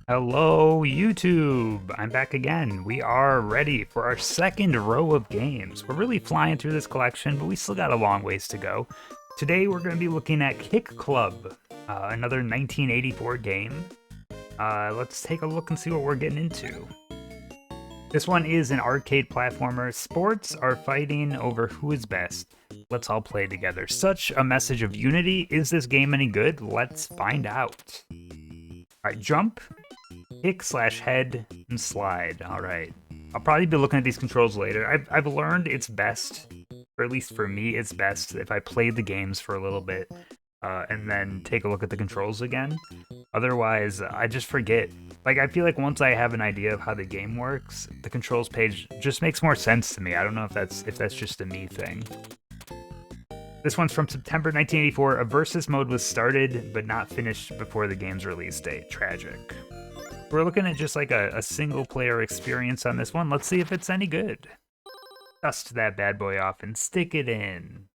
Hello, YouTube! I'm back again. We are ready for our second row of games. We're really flying through this collection, but we still got a long ways to go. Today we're going to be looking at Kick Club, another 1984 game. Let's take a look and see what we're getting into. This one is an arcade platformer. Sports are fighting over who is best. Let's all play together. Such a message of unity. Is this game any good? Let's find out. Alright, jump, kick slash head, and slide. Alright. I'll probably be looking at these controls later. I've learned it's best, or at least for me, it's best if I play the games for a little bit and then take a look at the controls again. Otherwise, I just forget. Like, I feel like once I have an idea of how the game works, the controls page just makes more sense to me. I don't know if that's just a me thing. This one's from September 1984. A versus mode was started, but not finished before the game's release date. Tragic. We're looking at just like a single-player experience on this one. Let's see if it's any good. Dust that bad boy off and stick it in.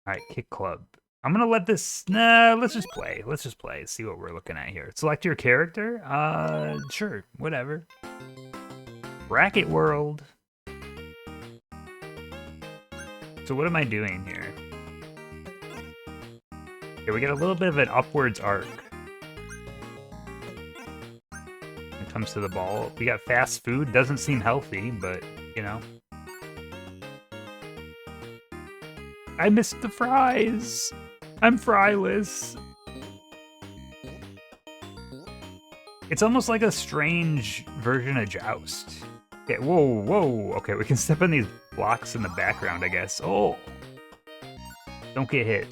Alright, Kick Club. I'm gonna let this... Nah, let's just play. Let's just play. See what we're looking at here. Select your character? Sure. Whatever. Bracket World. So what am I doing here? Okay, we get a little bit of an upwards arc. When it comes to the ball. We got fast food. Doesn't seem healthy, but, you know. I missed the fries! I'm fryless! It's almost like a strange version of Joust. Okay, whoa, whoa. Okay, we can step on these blocks in the background, I guess. Oh! Don't get hit.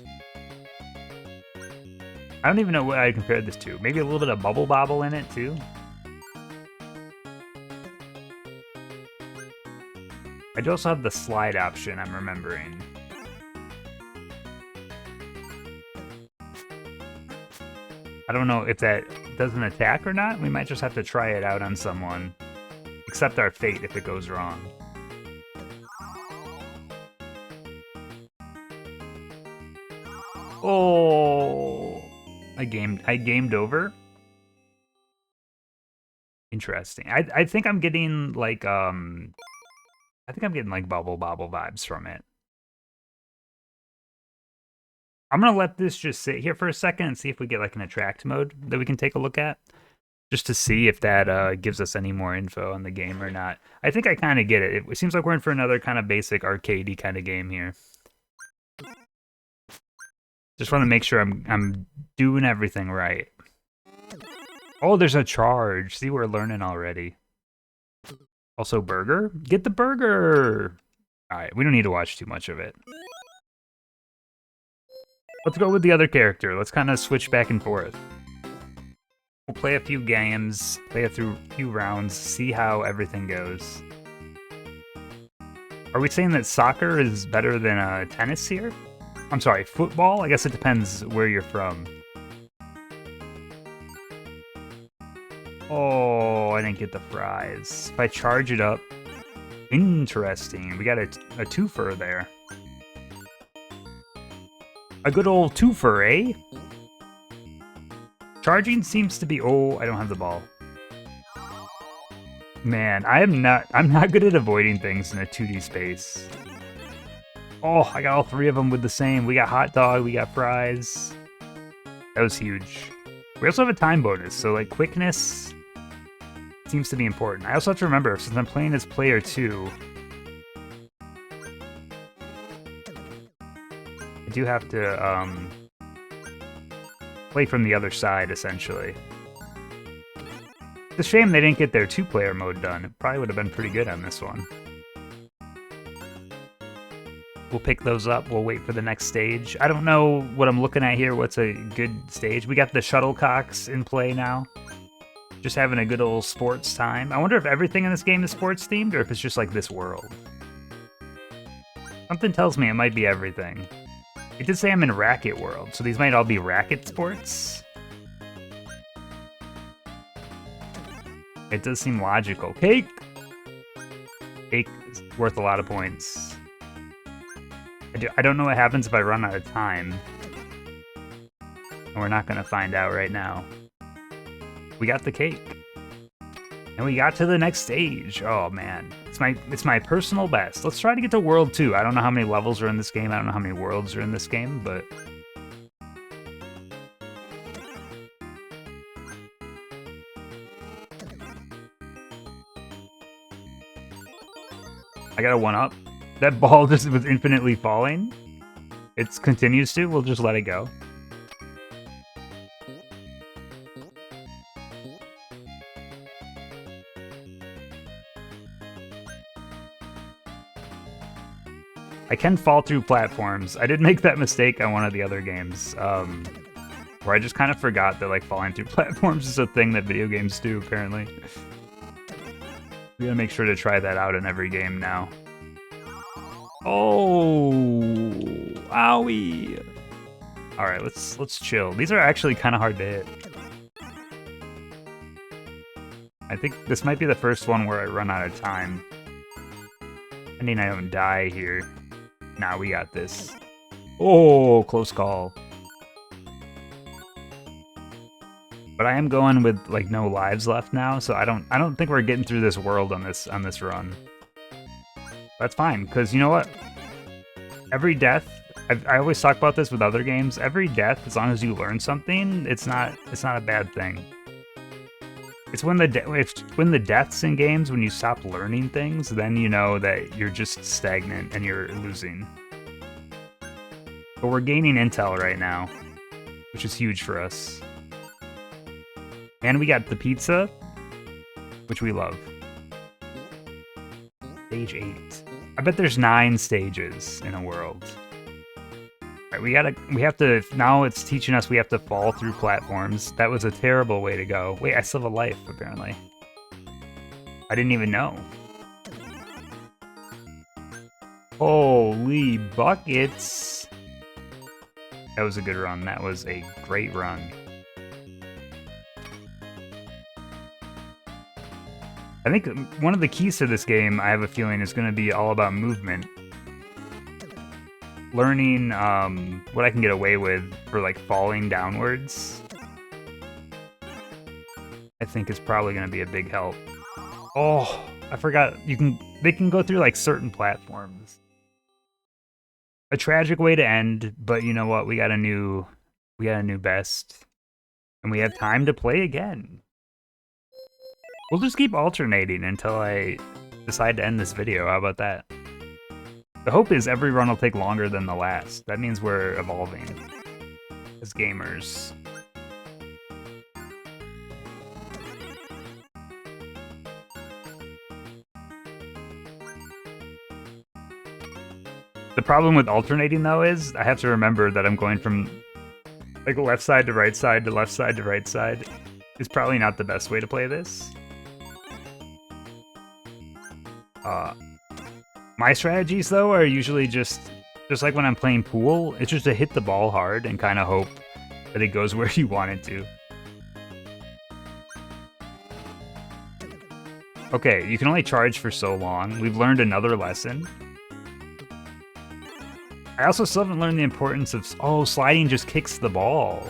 I don't even know what I compared this to. Maybe a little bit of Bubble Bobble in it, too? I do also have the slide option, I'm remembering. I don't know if that does an attack or not. We might just have to try it out on someone. Accept our fate if it goes wrong. Oh, I gamed over. Interesting. I think I'm getting like Bubble Bobble vibes from it. I'm gonna let this just sit here for a second and see if we get like an attract mode that we can take a look at. Just to see if that gives us any more info on the game or not. I think I kind of get it. It seems like we're in for another kind of basic arcadey kind of game here. Just want to make sure I'm doing everything right. Oh, there's a charge. See, we're learning already. Also, burger? Get the burger! Alright, we don't need to watch too much of it. Let's go with the other character. Let's kind of switch back and forth. We'll play a few games, play a few rounds, see how everything goes. Are we saying that soccer is better than tennis here? I'm sorry, football? I guess it depends where you're from. Oh, I didn't get the fries. If I charge it up... Interesting. We got a twofer there. A good old twofer, eh? Charging seems to be... Oh, I don't have the ball. Man, I'm not good at avoiding things in a 2D space. Oh, I got all three of them with the same. We got hot dog, we got fries. That was huge. We also have a time bonus, so like quickness seems to be important. I also have to remember, since I'm playing as player 2, I do have to play from the other side, essentially. It's a shame they didn't get their two-player mode done. It probably would have been pretty good on this one. We'll pick those up. We'll wait for the next stage. I don't know what I'm looking at here. What's a good stage? We got the shuttlecocks in play now. Just having a good old sports time. I wonder if everything in this game is sports-themed or if it's just like this world. Something tells me it might be everything. It did say I'm in Racket World, so these might all be racket sports. It does seem logical. Cake! Cake is worth a lot of points. I don't know what happens if I run out of time. And we're not going to find out right now. We got the cake. And we got to the next stage. Oh man, it's my personal best. Let's try to get to World 2. I don't know how many levels are in this game. I don't know how many worlds are in this game, but I got a 1-up. That ball just was infinitely falling. It continues to. We'll just let it go. I can fall through platforms. I did make that mistake on one of the other games, where I just kind of forgot that like falling through platforms is a thing that video games do, apparently. We gotta make sure to try that out in every game now. Oh, owie! All right, let's chill. These are actually kind of hard to hit. I think this might be the first one where I run out of time. I mean, I don't die here. Nah, we got this. Oh, close call. But I am going with like no lives left now, so I don't think we're getting through this world on this run. That's fine, because you know what? Every death, I always talk about this with other games. Every death, as long as you learn something, it's not a bad thing. It's when the deaths in games, when you stop learning things, then you know that you're just stagnant and you're losing. But we're gaining intel right now, which is huge for us. And we got the pizza, which we love. Stage 8. I bet there's 9 stages in a world. Alright, we have to, now it's teaching us we have to fall through platforms. That was a terrible way to go. Wait, I still have a life, apparently. I didn't even know. Holy buckets! That was a good run. That was a great run. I think one of the keys to this game, I have a feeling, is going to be all about movement. Learning what I can get away with for like falling downwards, I think is probably going to be a big help. Oh, I forgot they can go through like certain platforms. A tragic way to end, but you know what? We got a new best, and we have time to play again. We'll just keep alternating until I decide to end this video. How about that? The hope is every run will take longer than the last. That means we're evolving as gamers. The problem with alternating, though, is I have to remember that I'm going from like left side to right side to left side to right side. It's probably not the best way to play this. My strategies, though, are usually just like when I'm playing pool, it's just to hit the ball hard and kind of hope that it goes where you want it to. Okay, you can only charge for so long. We've learned another lesson. I also still haven't learned the importance of... Oh, sliding just kicks the ball.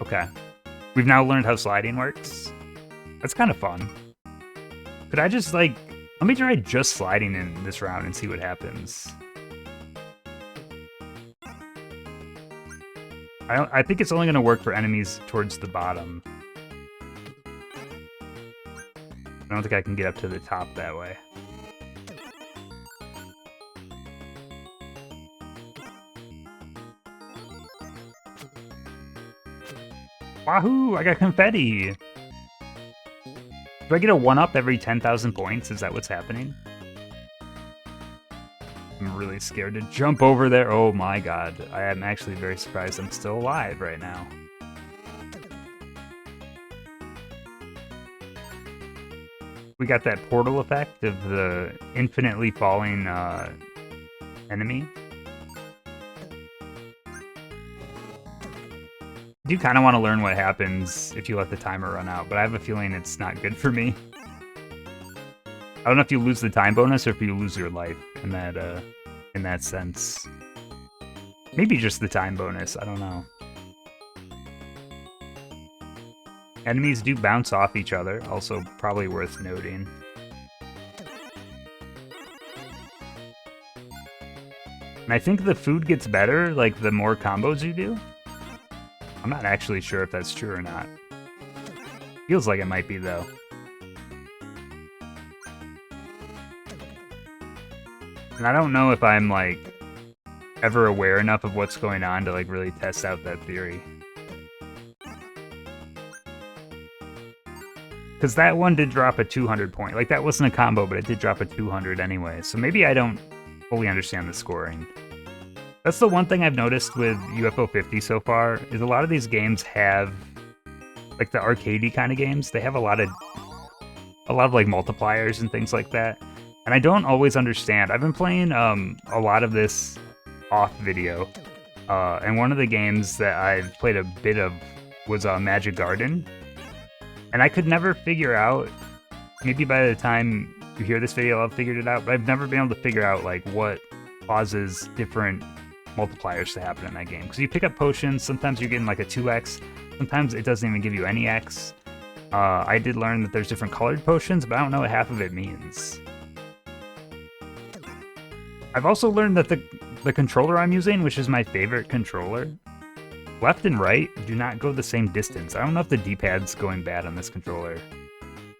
Okay. We've now learned how sliding works. That's kind of fun. Could I just, like... Let me try just sliding in this round and see what happens. I think it's only going to work for enemies towards the bottom. I don't think I can get up to the top that way. Wahoo! I got confetti! Do I get a 1-up every 10,000 points? Is that what's happening? I'm really scared to jump over there. Oh my god. I am actually very surprised I'm still alive right now. We got that portal effect of the infinitely falling enemy. I do kind of want to learn what happens if you let the timer run out, but I have a feeling it's not good for me. I don't know if you lose the time bonus or if you lose your life in that sense. Maybe just the time bonus, I don't know. Enemies do bounce off each other, also probably worth noting. And I think the food gets better, like, the more combos you do. I'm not actually sure if that's true or not. Feels like it might be, though. And I don't know if I'm, like, ever aware enough of what's going on to, like, really test out that theory. Because that one did drop a 200 point. Like, that wasn't a combo, but it did drop a 200 anyway. So maybe I don't fully understand the scoring. That's the one thing I've noticed with UFO 50 so far, is a lot of these games have, like the arcadey kind of games, they have a lot of like multipliers and things like that. And I don't always understand. I've been playing a lot of this off video, and one of the games that I've played a bit of was Magic Garden. And I could never figure out, maybe by the time you hear this video I'll have figured it out, but I've never been able to figure out like what causes different multipliers to happen in that game. Because you pick up potions, sometimes you're getting like a 2x, sometimes it doesn't even give you any x. I did learn that there's different colored potions, but I don't know what half of it means. I've also learned that the controller I'm using, which is my favorite controller, left and right do not go the same distance. I don't know if the D-pad's going bad on this controller,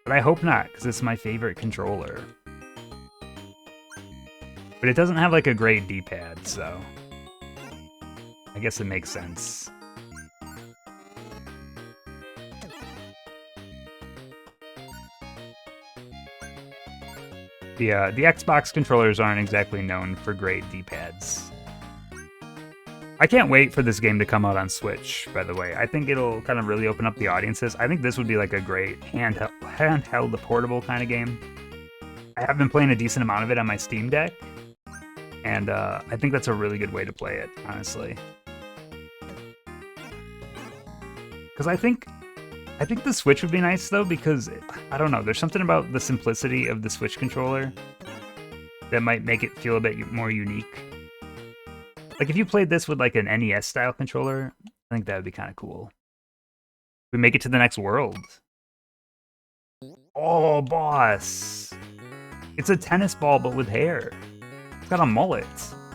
but I hope not, because it's my favorite controller. But it doesn't have like a great D-pad, so I guess it makes sense. The Xbox controllers aren't exactly known for great D-pads. I can't wait for this game to come out on Switch, by the way. I think it'll kind of really open up the audiences. I think this would be like a great handheld portable kind of game. I have been playing a decent amount of it on my Steam Deck, and I think that's a really good way to play it, honestly. Because I think the Switch would be nice, though, because, I don't know, there's something about the simplicity of the Switch controller that might make it feel a bit more unique. Like, if you played this with, like, an NES-style controller, I think that would be kind of cool. We make it to the next world. Oh, boss! It's a tennis ball, but with hair. It's got a mullet.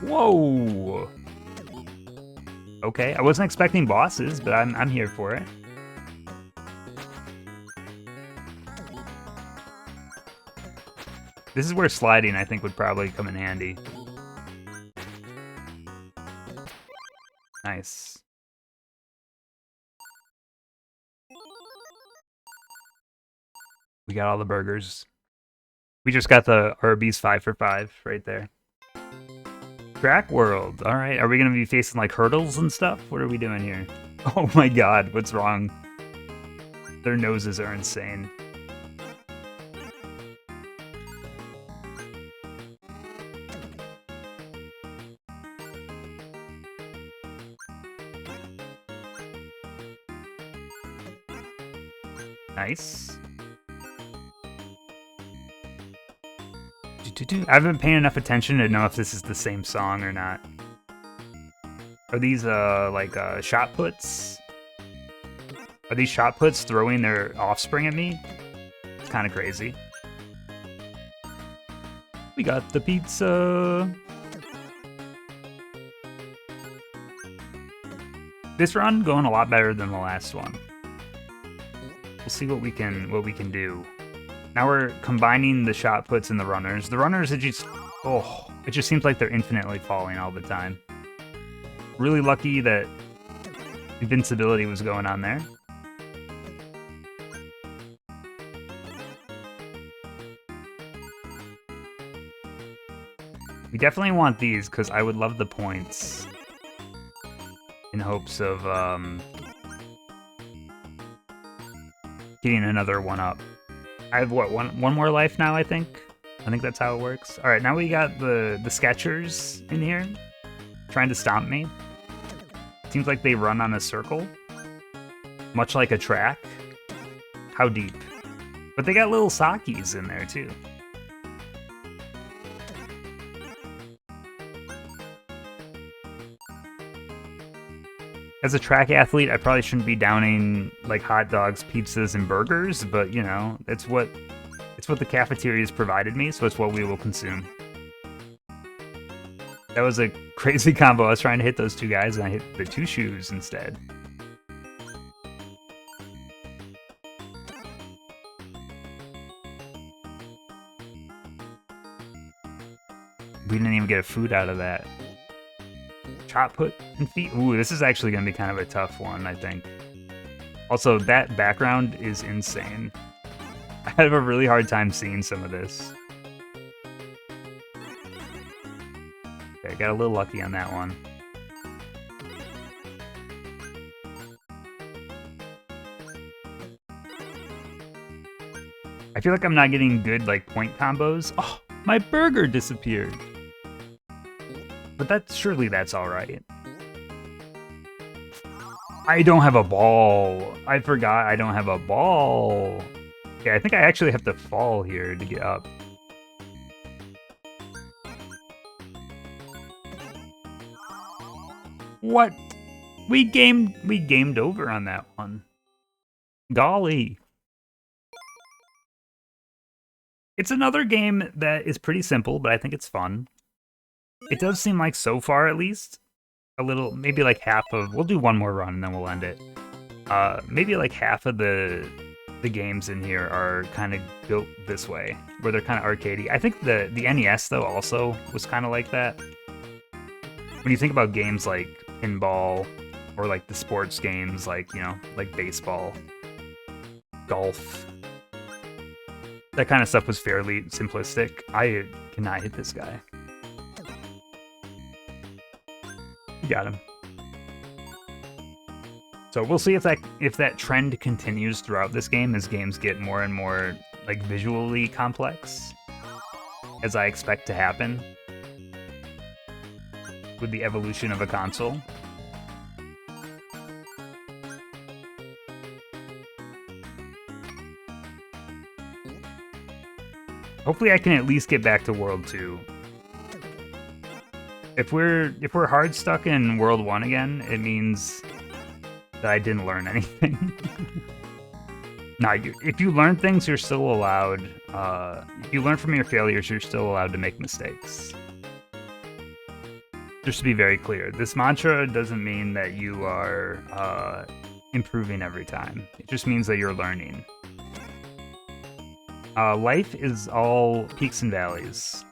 Whoa! Okay, I wasn't expecting bosses, but I'm here for it. This is where sliding, I think, would probably come in handy. Nice. We got all the burgers. We just got the Arby's 5 for 5 right there. Track World. All right, are we going to be facing like hurdles and stuff? What are we doing here? Oh my god, what's wrong? Their noses are insane. Nice. I haven't been paying enough attention to know if this is the same song or not. Are these like shot puts? Are these shot puts throwing their offspring at me? It's kind of crazy. We got the pizza. This run going a lot better than the last one. We'll see what we can do. Now we're combining the shot puts and the runners. The runners, it just seems like they're infinitely falling all the time. Really lucky that invincibility was going on there. We definitely want these because I would love the points in hopes of getting another one up. I have, what, one more life now, I think? I think that's how it works. Alright, now we got the Skechers in here, trying to stomp me. Seems like they run on a circle, much like a track. How deep? But they got little Sakis in there, too. As a track athlete, I probably shouldn't be downing like hot dogs, pizzas, and burgers, but you know, it's what the cafeteria's provided me, so it's what we will consume. That was a crazy combo. I was trying to hit those two guys, and I hit the two shoes instead. We didn't even get a food out of that. Chop put and feet. Ooh, this is actually going to be kind of a tough one, I think. Also, that background is insane. I have a really hard time seeing some of this. Okay, I got a little lucky on that one. I feel like I'm not getting good, like, point combos. Oh, my burger disappeared. But surely that's alright. I don't have a ball. I forgot I don't have a ball. Okay, I think I actually have to fall here to get up. What? We gamed over on that one. Golly. It's another game that is pretty simple, but I think it's fun. It does seem like, so far at least, a little, maybe like half of, we'll do one more run and then we'll end it. Maybe like half of the games in here are kind of built this way, where they're kind of arcadey. I think the NES, though, also was kind of like that. When you think about games like pinball, or like the sports games like, you know, like baseball, golf, that kind of stuff was fairly simplistic. I cannot hit this guy. Got him. So we'll see if that trend continues throughout this game as games get more and more like visually complex, as I expect to happen with the evolution of a console. Hopefully I can at least get back to World 2. If we're hard stuck in World 1 again, it means that I didn't learn anything. Nah, if you learn things, you're still allowed. If you learn from your failures, you're still allowed to make mistakes. Just to be very clear, this mantra doesn't mean that you are improving every time. It just means that you're learning. Life is all peaks and valleys.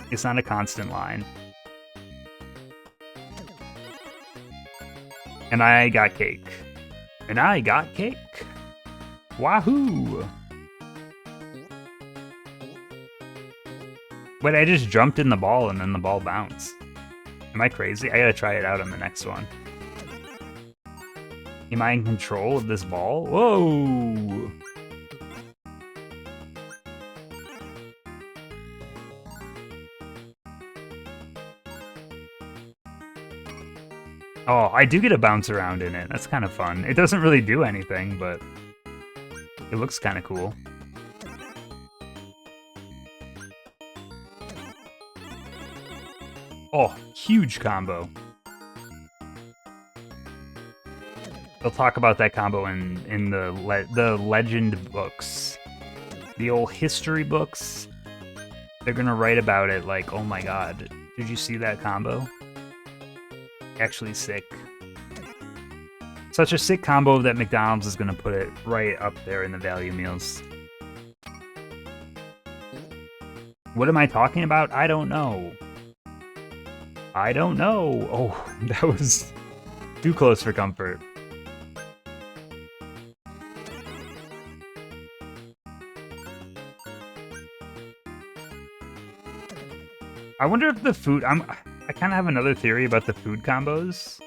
It's not a constant line. And I got cake. And I got cake. Wahoo! Wait, I just jumped in the ball and then the ball bounced. Am I crazy? I gotta try it out on the next one. Am I in control of this ball? Whoa! Oh, I do get to bounce around in it. That's kind of fun. It doesn't really do anything, but it looks kind of cool. Oh, huge combo. They'll talk about that combo in the legend books. The old history books. They're gonna write about it like, oh my god, did you see that combo? Actually sick. Such a sick combo that McDonald's is gonna put it right up there in the value meals. What am I talking about? I don't know. I don't know. Oh, that was too close for comfort. I wonder if the food... I kind of have another theory about the food combos.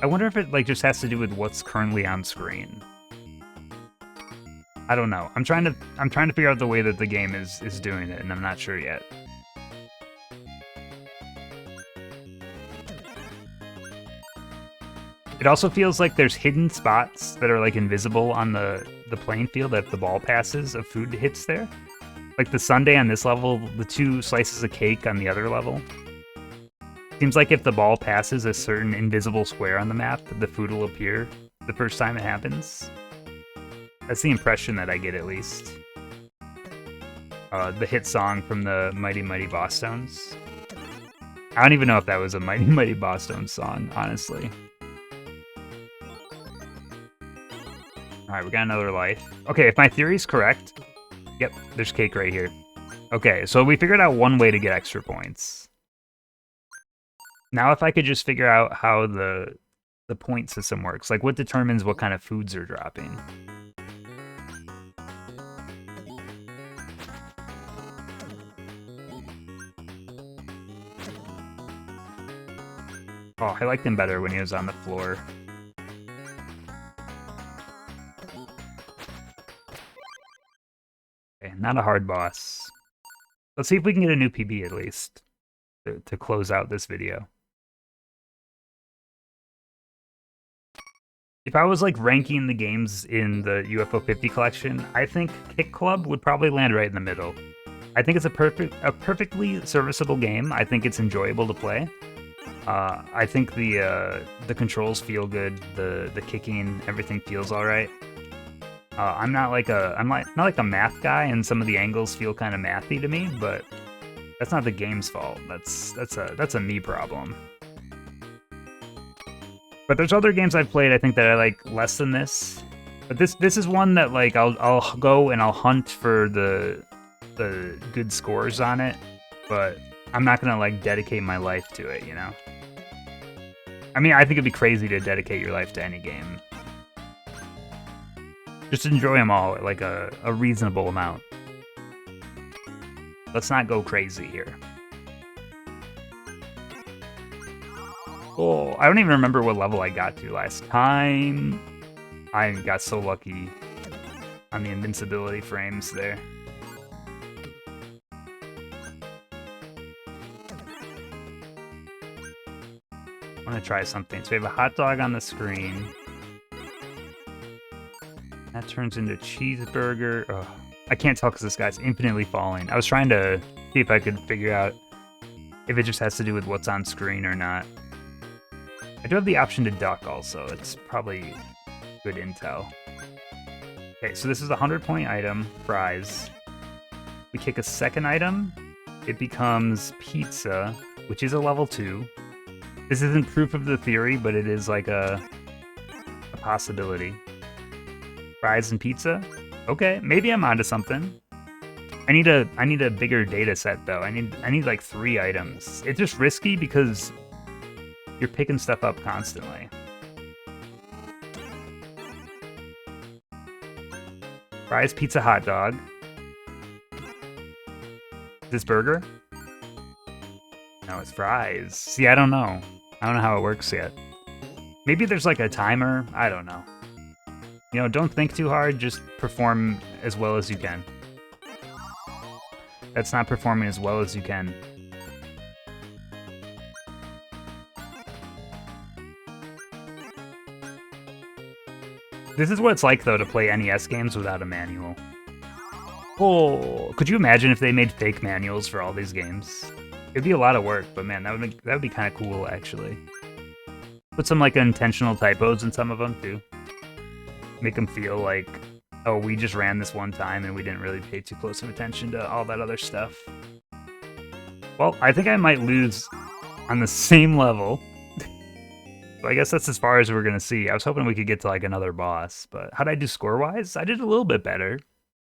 I wonder if it like just has to do with what's currently on screen. I don't know. I'm trying to figure out the way that the game is doing it, and I'm not sure yet. It also feels like there's hidden spots that are like invisible on the playing field that the ball passes of food hits there. Like the sundae on this level, the 2 slices of cake on the other level. Seems like if the ball passes a certain invisible square on the map, the food will appear the first time it happens. That's the impression that I get, at least. The hit song from the Mighty Mighty Boss Stones. I don't even know if that was a Mighty Mighty Boss Stones song, honestly. Alright, we got another life. Okay, if my theory's correct... Yep, there's cake right here. Okay, so we figured out one way to get extra points. Now if I could just figure out how the point system works, like what determines what kind of foods are dropping. Oh, I liked him better when he was on the floor. Okay, not a hard boss. Let's see if we can get a new PB at least to close out this video. If I was like ranking the games in the UFO 50 collection, I think Kick Club would probably land right in the middle. I think it's a perfectly serviceable game. I think it's enjoyable to play. I think the controls feel good. The kicking, everything feels all right. I'm not like a math guy, and some of the angles feel kind of mathy to me. But that's not the game's fault. That's a me problem. But there's other games I've played I think that I like less than this. But this is one that like I'll go and I'll hunt for the good scores on it, but I'm not gonna like dedicate my life to it, you know? I mean, I think it'd be crazy to dedicate your life to any game. Just enjoy them all at like a reasonable amount. Let's not go crazy here. Oh, I don't even remember what level I got to last time. I got so lucky on the invincibility frames there. I want to try something. So we have a hot dog on the screen. That turns into cheeseburger. Ugh. I can't tell because this guy's infinitely falling. I was trying to see if I could figure out if it just has to do with what's on screen or not. I do have the option to duck also. It's probably good intel. Okay, so this is a 100-point item, fries. We kick a second item. It becomes pizza, which is a level 2. This isn't proof of the theory, but it is like a possibility. Fries and pizza? Okay, maybe I'm onto something. I need a bigger data set though. I need like 3 items. It's just risky because you're picking stuff up constantly. Fries, pizza, hot dog. This burger? No, it's fries. See, I don't know. I don't know how it works yet. Maybe there's like a timer. I don't know. You know, don't think too hard. Just perform as well as you can. That's not performing as well as you can. This is what it's like, though, to play NES games without a manual. Oh, could you imagine if they made fake manuals for all these games? It'd be a lot of work, but man, that would be kind of cool, actually. Put some, like, intentional typos in some of them, too. Make them feel like, oh, we just ran this one time and we didn't really pay too close of attention to all that other stuff. Well, I think I might lose on the same level. So I guess that's as far as we're going to see. I was hoping we could get to, like, another boss, but how'd I do score-wise? I did a little bit better.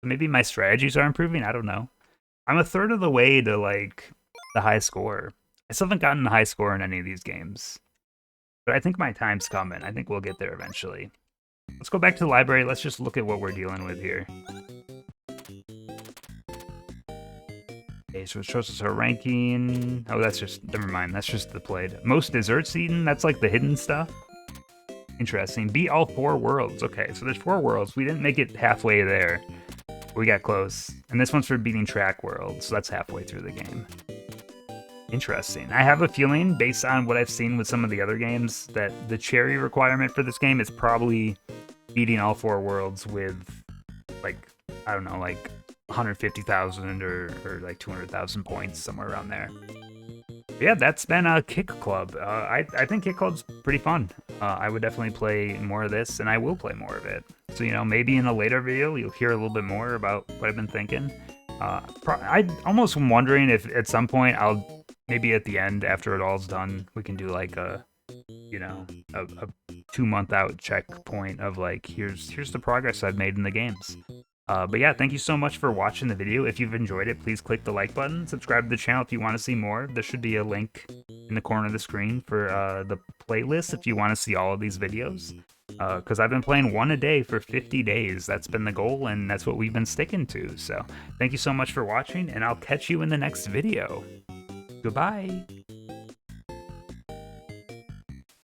Maybe my strategies are improving? I don't know. I'm a third of the way to, like, the high score. I still haven't gotten a high score in any of these games. But I think my time's coming. I think we'll get there eventually. Let's go back to the library. Let's just look at what we're dealing with here. Okay, so it shows us our ranking. Oh, that's just, never mind. That's just the played. Most desserts eaten? That's like the hidden stuff? Interesting. Beat all 4 worlds. Okay, so there's 4 worlds. We didn't make it halfway there. We got close. And this one's for beating track worlds, so that's halfway through the game. Interesting. I have a feeling, based on what I've seen with some of the other games, that the cherry requirement for this game is probably beating all 4 worlds with, like, I don't know, like 150,000 or like 200,000 points, somewhere around there. Yeah, that's been a Kick Club. I think Kick Club's pretty fun. I would definitely play more of this, and I will play more of it. So, maybe in a later video, you'll hear a little bit more about what I've been thinking. I almost am wondering if at some point maybe at the end, after it all's done, we can do like a 2 month out checkpoint of like, here's the progress I've made in the games. But yeah, thank you so much for watching the video. If you've enjoyed it, please click the like button. Subscribe to the channel if you want to see more. There should be a link in the corner of the screen for the playlist if you want to see all of these videos. Because I've been playing one a day for 50 days. That's been the goal, and that's what we've been sticking to. So thank you so much for watching, and I'll catch you in the next video. Goodbye.